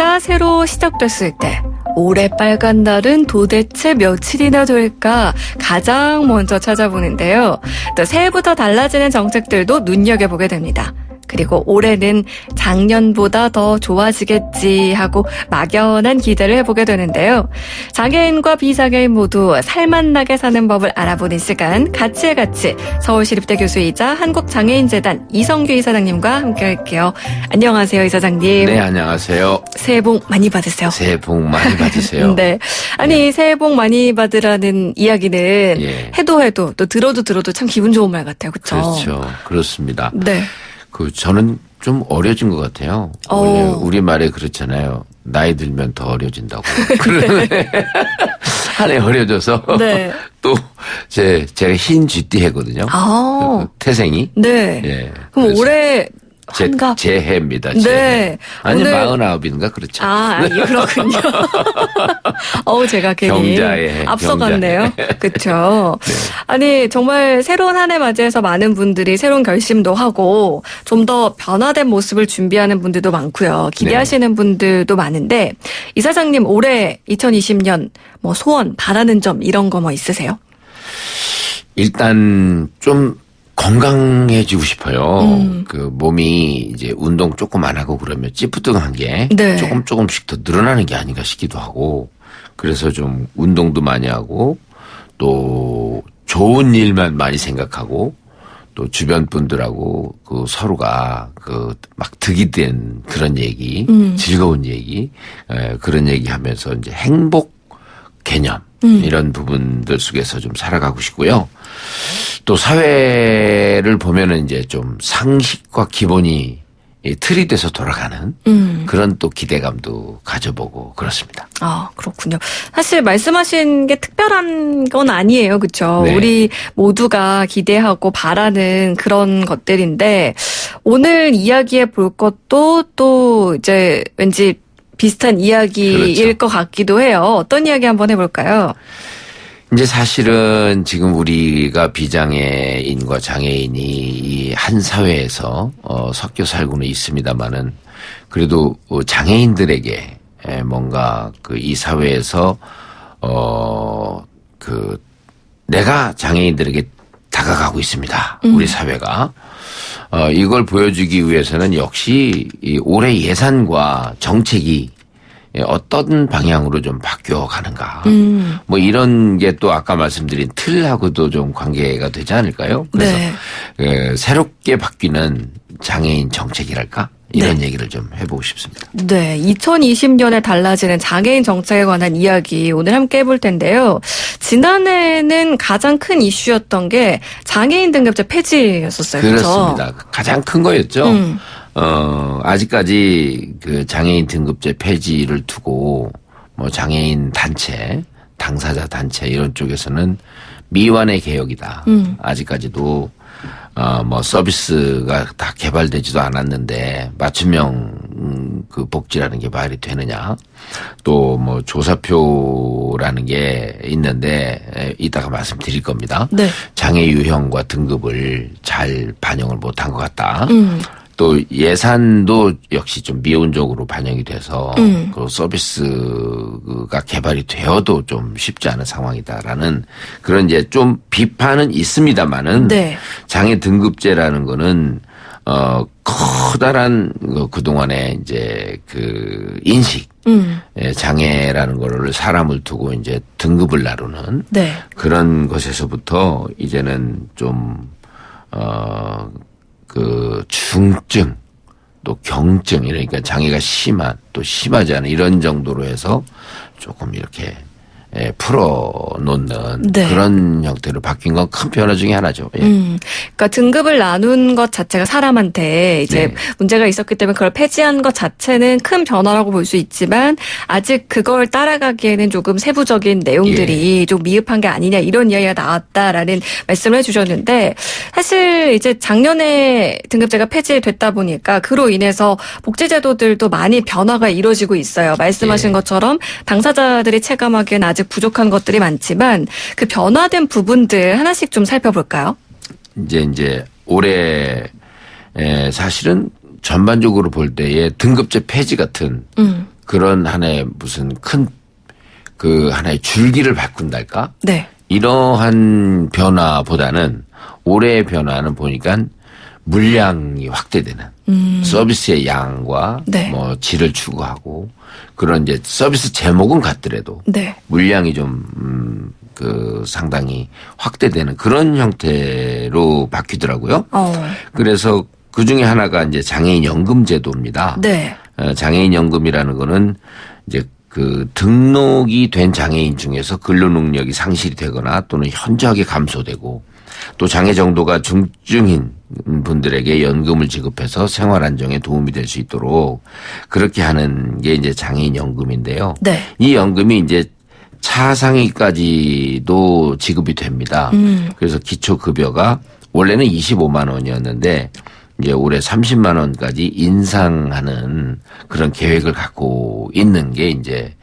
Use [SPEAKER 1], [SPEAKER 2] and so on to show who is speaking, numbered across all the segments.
[SPEAKER 1] 해가 새로 시작됐을 때 올해 빨간 날은 도대체 며칠이나 될까 가장 먼저 찾아보는데요. 또 새해부터 달라지는 정책들도 눈여겨보게 됩니다. 그리고 올해는 작년보다 더 좋아지겠지 하고 막연한 기대를 해보게 되는데요. 장애인과 비장애인 모두 살맛나게 사는 법을 알아보는 시간 가치의 가치 서울시립대 교수이자 한국장애인재단 이성규 이사장님과 함께할게요. 안녕하세요, 이사장님.
[SPEAKER 2] 네, 안녕하세요.
[SPEAKER 1] 새해 복 많이 받으세요.
[SPEAKER 2] 새해 복 많이 받으세요.
[SPEAKER 1] 네. 아니, 새해 복 많이 받으라는 이야기는 해도 또 들어도 참 기분 좋은 말 같아요. 그렇죠?
[SPEAKER 2] 그렇죠. 그렇습니다.
[SPEAKER 1] 네.
[SPEAKER 2] 저는 좀 어려진 것 같아요. 우리 말에 그렇잖아요. 나이 들면 더 어려진다고. 그러네. 한 해 어려져서
[SPEAKER 1] 네.
[SPEAKER 2] 또 제가 흰 쥐띠 해거든요. 태생이.
[SPEAKER 1] 네.
[SPEAKER 2] 예.
[SPEAKER 1] 그럼 올해 환갑.
[SPEAKER 2] 제 해입니다.
[SPEAKER 1] 네.
[SPEAKER 2] 아니, 49인가 그렇죠.
[SPEAKER 1] 그렇군요. 제가 괜히
[SPEAKER 2] 경자에
[SPEAKER 1] 앞서갔네요. 그렇죠.
[SPEAKER 2] 네.
[SPEAKER 1] 아니, 정말 새로운 한 해 맞이해서 많은 분들이 새로운 결심도 하고 좀 더 변화된 모습을 준비하는 분들도 많고요. 기대하시는 분들도 많은데 이 사장님 올해 2020년 뭐 소원, 바라는 점 이런 거 뭐 있으세요?
[SPEAKER 2] 일단 좀 건강해지고 싶어요. 몸이 이제 운동 조금 안 하고 그러면 찌뿌둥한 게 조금씩 더 늘어나는 게 아닌가 싶기도 하고, 그래서 좀 운동도 많이 하고 또 좋은 일만 많이 생각하고 또 주변 분들하고 서로가 막 득이 된 그런 얘기, 즐거운 얘기, 그런 얘기 하면서 이제 행복 개념 이런 부분들 속에서 좀 살아가고 싶고요. 또 사회를 보면은 이제 좀 상식과 기본이 틀이 돼서 돌아가는 그런 또 기대감도 가져보고 그렇습니다.
[SPEAKER 1] 그렇군요. 사실 말씀하신 게 특별한 건 아니에요. 그렇죠?
[SPEAKER 2] 네.
[SPEAKER 1] 우리 모두가 기대하고 바라는 그런 것들인데 오늘 이야기해 볼 것도 또 이제 왠지 비슷한 이야기일 것 같기도 해요. 어떤 이야기 한번 해볼까요?
[SPEAKER 2] 이제 사실은 지금 우리가 비장애인과 장애인이 이 한 사회에서 섞여 살고는 있습니다만은 그래도 장애인들에게 뭔가 이 사회에서 내가 장애인들에게 다가가고 있습니다. 우리 사회가. 이걸 보여주기 위해서는 역시 이 올해 예산과 정책이 어떤 방향으로 좀 바뀌어 가는가. 뭐 이런 게 또 아까 말씀드린 틀하고도 좀 관계가 되지 않을까요? 그래서 새롭게 바뀌는 장애인 정책이랄까? 이런 얘기를 좀 해보고 싶습니다.
[SPEAKER 1] 네. 2020년에 달라지는 장애인 정책에 관한 이야기 오늘 함께 해볼 텐데요. 지난해는 가장 큰 이슈였던 게 장애인 등급제 폐지였었어요.
[SPEAKER 2] 그렇습니다.
[SPEAKER 1] 그렇죠?
[SPEAKER 2] 가장 큰 거였죠. 아직까지 장애인 등급제 폐지를 두고 뭐 장애인 단체, 당사자 단체 이런 쪽에서는 미완의 개혁이다. 아직까지도 뭐 서비스가 다 개발되지도 않았는데 맞춤형 복지라는 게 말이 되느냐. 또 뭐 조사표라는 게 있는데 이따가 말씀드릴 겁니다. 네. 장애 유형과 등급을 잘 반영을 못한 것 같다. 또 예산도 역시 좀 미온적으로 반영이 돼서 그 서비스가 개발이 되어도 좀 쉽지 않은 상황이다라는 그런 이제 좀 비판은 있습니다만은 장애 등급제라는 거는 커다란 그동안에 이제 인식 장애라는 거를 사람을 두고 이제 등급을 나누는 그런 것에서부터 이제는 좀 중증 또 경증 그러니까 장애가 심한 또 심하지 않은 이런 정도로 해서 조금 이렇게 풀어놓는 그런 형태로 바뀐 건 큰 변화 중에 하나죠.
[SPEAKER 1] 그러니까 등급을 나눈 것 자체가 사람한테 이제 문제가 있었기 때문에 그걸 폐지한 것 자체는 큰 변화라고 볼 수 있지만 아직 그걸 따라가기에는 조금 세부적인 내용들이 좀 미흡한 게 아니냐 이런 이야기가 나왔다라는 말씀을 해주셨는데 사실 이제 작년에 등급제가 폐지됐다 보니까 그로 인해서 복지제도들도 많이 변화가 이루어지고 있어요. 말씀하신 것처럼 당사자들이 체감하기엔 아직 부족한 것들이 많지만 그 변화된 부분들 하나씩 좀 살펴볼까요?
[SPEAKER 2] 이제 올해 사실은 전반적으로 볼 때에 등급제 폐지 같은 그런 하나의 무슨 큰 그 하나의 줄기를 바꾼달까?
[SPEAKER 1] 네.
[SPEAKER 2] 이러한 변화보다는 올해의 변화는 보니까 물량이 확대되는 서비스의 양과
[SPEAKER 1] 네.
[SPEAKER 2] 뭐 질을 추구하고 그런 이제 서비스 제목은 같더라도
[SPEAKER 1] 네.
[SPEAKER 2] 물량이 좀 그 상당히 확대되는 그런 형태로 바뀌더라고요. 그래서 그 중에 하나가 이제 장애인 연금 제도입니다.
[SPEAKER 1] 네.
[SPEAKER 2] 장애인 연금이라는 거는 이제 그 등록이 된 장애인 중에서 근로 능력이 상실이 되거나 또는 현저하게 감소되고 또 장애 정도가 중증인 분들에게 연금을 지급해서 생활 안정에 도움이 될 수 있도록 그렇게 하는 게 이제 장애인 연금인데요.
[SPEAKER 1] 네.
[SPEAKER 2] 이 연금이 이제 차상위까지도 지급이 됩니다. 그래서 기초급여가 원래는 25만 원이었는데 이제 올해 30만 원까지 인상하는 그런 계획을 갖고 있는 게 이제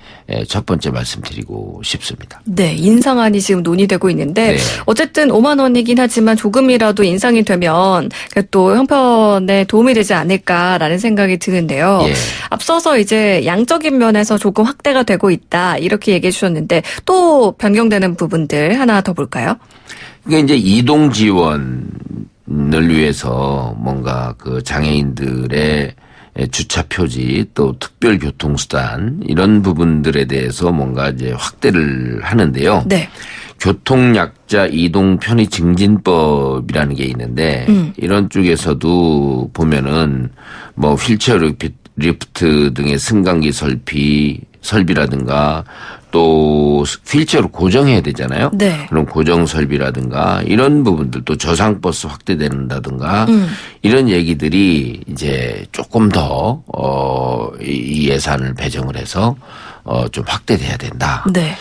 [SPEAKER 2] 첫 번째 말씀드리고 싶습니다.
[SPEAKER 1] 네, 인상안이 지금 논의되고 있는데
[SPEAKER 2] 네.
[SPEAKER 1] 어쨌든 5만 원이긴 하지만 조금이라도 인상이 되면 또 형편에 도움이 되지 않을까라는 생각이 드는데요.
[SPEAKER 2] 예.
[SPEAKER 1] 앞서서 이제 양적인 면에서 조금 확대가 되고 있다 이렇게 얘기해 주셨는데 또 변경되는 부분들 하나 더 볼까요?
[SPEAKER 2] 그게 이제 이동 지원을 위해서 뭔가 그 장애인들의 주차 표지 또 특별 교통수단 이런 부분들에 대해서 뭔가 이제 확대를 하는데요.
[SPEAKER 1] 네.
[SPEAKER 2] 교통약자 이동 편의 증진법이라는 게 있는데 이런 쪽에서도 보면은 뭐 휠체어 리프트 등의 승강기 설비라든가 또 휠체어로 고정해야 되잖아요.
[SPEAKER 1] 네.
[SPEAKER 2] 그럼 고정 설비라든가 이런 부분들 또 저상버스 확대된다든가 이런 얘기들이 이제 조금 더 이 예산을 배정을 해서 좀 확대돼야 된다.
[SPEAKER 1] 네.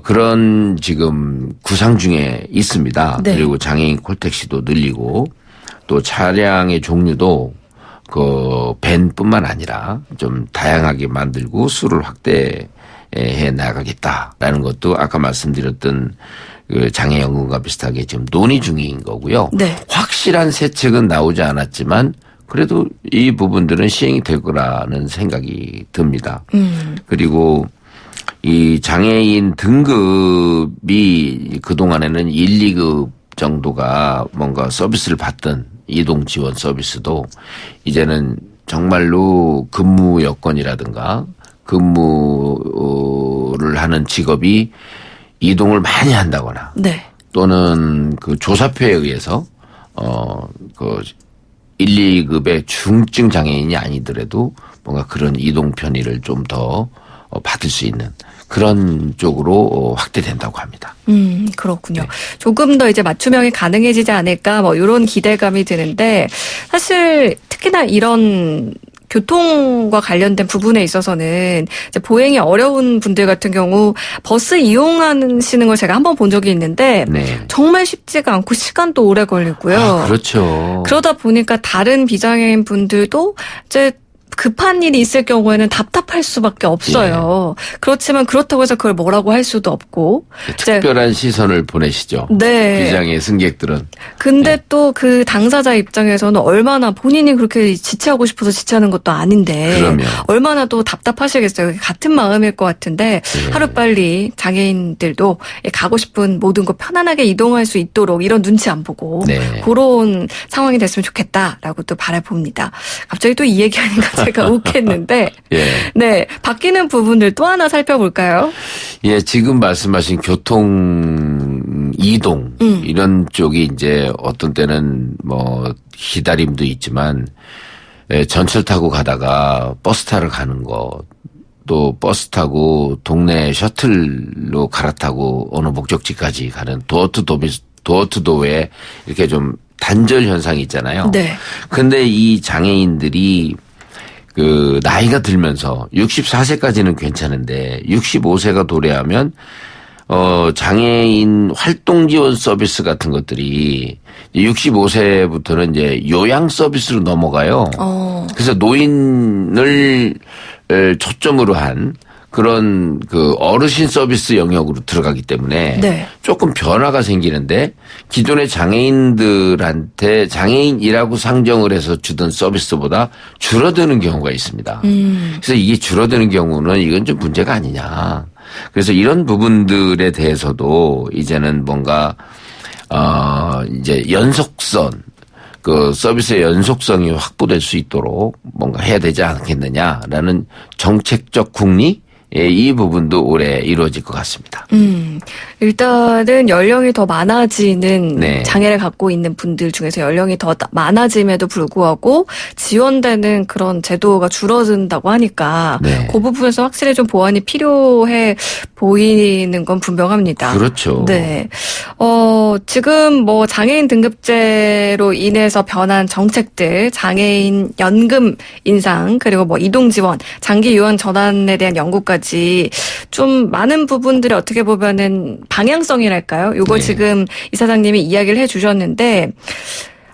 [SPEAKER 2] 그런 지금 구상 중에 있습니다.
[SPEAKER 1] 네.
[SPEAKER 2] 그리고 장애인 콜택시도 늘리고 또 차량의 종류도 그 밴뿐만 아니라 좀 다양하게 만들고 수를 확대해 나가겠다라는 것도 아까 말씀드렸던 그 장애연금과 비슷하게 지금 논의 중인 거고요.
[SPEAKER 1] 네.
[SPEAKER 2] 확실한 세책은 나오지 않았지만 그래도 이 부분들은 시행이 될 거라는 생각이 듭니다. 그리고 이 장애인 등급이 그동안에는 1, 2급 정도가 뭔가 서비스를 받던 이동 지원 서비스도 이제는 정말로 근무 여건이라든가 근무를 하는 직업이 이동을 많이 한다거나
[SPEAKER 1] 네.
[SPEAKER 2] 또는 그 조사표에 의해서 그 1, 2급의 중증 장애인이 아니더라도 뭔가 그런 이동 편의를 좀 더 받을 수 있는 그런 쪽으로 확대된다고 합니다.
[SPEAKER 1] 그렇군요. 조금 더 이제 맞춤형이 가능해지지 않을까 뭐 이런 기대감이 드는데 사실 특히나 이런 교통과 관련된 부분에 있어서는 이제 보행이 어려운 분들 같은 경우 버스 이용하시는 걸 제가 한번 본 적이 있는데
[SPEAKER 2] 네.
[SPEAKER 1] 정말 쉽지가 않고 시간도 오래 걸리고요.
[SPEAKER 2] 아, 그렇죠.
[SPEAKER 1] 그러다 보니까 다른 비장애인 분들도 이제 급한 일이 있을 경우에는 답답할 수밖에 없어요. 그렇지만 그렇다고 해서 그걸 뭐라고 할 수도 없고.
[SPEAKER 2] 특별한 시선을 보내시죠.
[SPEAKER 1] 네.
[SPEAKER 2] 비장애 승객들은.
[SPEAKER 1] 근데 또 그 당사자 입장에서는 얼마나 본인이 그렇게 지체하고 싶어서 지체하는 것도 아닌데
[SPEAKER 2] 그러면.
[SPEAKER 1] 얼마나 또 답답하시겠어요. 같은 마음일 것 같은데 하루빨리 장애인들도 가고 싶은 모든 거 편안하게 이동할 수 있도록 이런 눈치 안 보고 그런 상황이 됐으면 좋겠다라고 또 바라봅니다. 갑자기 또 이 얘기하니까 제가 웃겠는데 네, 바뀌는 부분들 또 하나 살펴볼까요?
[SPEAKER 2] 예, 지금 말씀하신 교통 이동 이런 쪽이 이제 어떤 때는 뭐 기다림도 있지만 전철 타고 가다가 버스 타러 가는 거 또 버스 타고 동네 셔틀로 갈아타고 어느 목적지까지 가는 도어투도어에 이렇게 좀 단절 현상이 있잖아요.
[SPEAKER 1] 네.
[SPEAKER 2] 근데 이 장애인들이 그 나이가 들면서 64세까지는 괜찮은데 65세가 도래하면 장애인 활동 지원 서비스 같은 것들이 65세부터는 이제 요양 서비스로 넘어가요. 그래서 노인을 초점으로 한 그런 그 어르신 서비스 영역으로 들어가기 때문에
[SPEAKER 1] 네.
[SPEAKER 2] 조금 변화가 생기는데 기존의 장애인들한테 장애인이라고 상정을 해서 주던 서비스보다 줄어드는 경우가 있습니다. 그래서 이게 줄어드는 경우는 이건 좀 문제가 아니냐. 그래서 이런 부분들에 대해서도 이제는 뭔가 이제 연속성 그 서비스의 연속성이 확보될 수 있도록 뭔가 해야 되지 않겠느냐라는 정책적 궁리 이 부분도 올해 이루어질 것 같습니다.
[SPEAKER 1] 일단은 연령이 더 많아지는
[SPEAKER 2] 네.
[SPEAKER 1] 장애를 갖고 있는 분들 중에서 연령이 더 많아짐에도 불구하고 지원되는 그런 제도가 줄어든다고 하니까
[SPEAKER 2] 네.
[SPEAKER 1] 그 부분에서 확실히 좀 보완이 필요해 보이는 건 분명합니다.
[SPEAKER 2] 그렇죠.
[SPEAKER 1] 네. 지금 뭐 장애인 등급제로 인해서 변한 정책들, 장애인 연금 인상, 그리고 뭐 이동 지원, 장기 요양 전환에 대한 연구까지 좀 많은 부분들이 어떻게 보면은 방향성이랄까요? 요걸
[SPEAKER 2] 네.
[SPEAKER 1] 지금 이사장님이 이야기를 해 주셨는데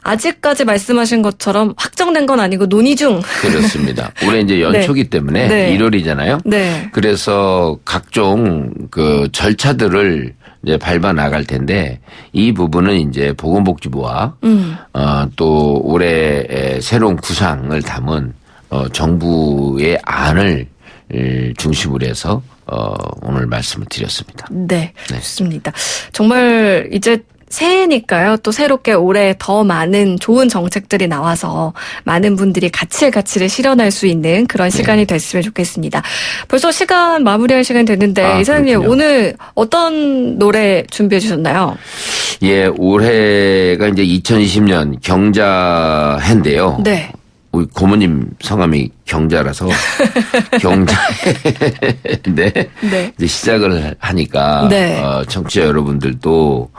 [SPEAKER 1] 아직까지 말씀하신 것처럼 확정된 건 아니고 논의 중.
[SPEAKER 2] 그렇습니다. 올해 이제 연초기
[SPEAKER 1] 네.
[SPEAKER 2] 때문에
[SPEAKER 1] 네.
[SPEAKER 2] 1월이잖아요.
[SPEAKER 1] 네.
[SPEAKER 2] 그래서 각종 그 절차들을 이제 밟아 나갈 텐데 이 부분은 이제 보건복지부와 또 올해 새로운 구상을 담은 정부의 안을 중심으로 해서 오늘 말씀을 드렸습니다.
[SPEAKER 1] 네.
[SPEAKER 2] 네.
[SPEAKER 1] 좋습니다. 정말 이제 새해니까요. 또 새롭게 올해 더 많은 좋은 정책들이 나와서 많은 분들이 가치를 실현할 수 있는 그런 시간이 됐으면 좋겠습니다. 벌써 시간 마무리할 시간 됐는데 이사장님
[SPEAKER 2] 그렇군요.
[SPEAKER 1] 오늘 어떤 노래 준비해 주셨나요?
[SPEAKER 2] 예, 올해가 이제 2020년 경자해인데요.
[SPEAKER 1] 네.
[SPEAKER 2] 우리 고모님 성함이 경자라서 경자해
[SPEAKER 1] 네.
[SPEAKER 2] 이제 시작을 하니까
[SPEAKER 1] 네.
[SPEAKER 2] 청취자 여러분들도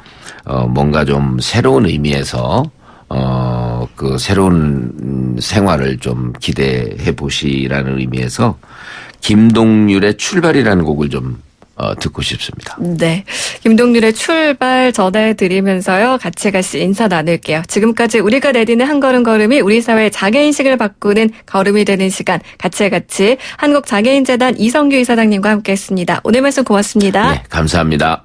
[SPEAKER 2] 뭔가 좀 새로운 의미에서 그 새로운 생활을 좀 기대해 보시라는 의미에서 김동률의 출발이라는 곡을 좀 듣고 싶습니다.
[SPEAKER 1] 네. 김동률의 출발 전해드리면서요. 같이 인사 나눌게요. 지금까지 우리가 내디는 한 걸음 걸음이 우리 사회의 장애인식을 바꾸는 걸음이 되는 시간. 같이 한국장애인재단 이성규 이사장님과 함께했습니다. 오늘 말씀 고맙습니다.
[SPEAKER 2] 네, 감사합니다.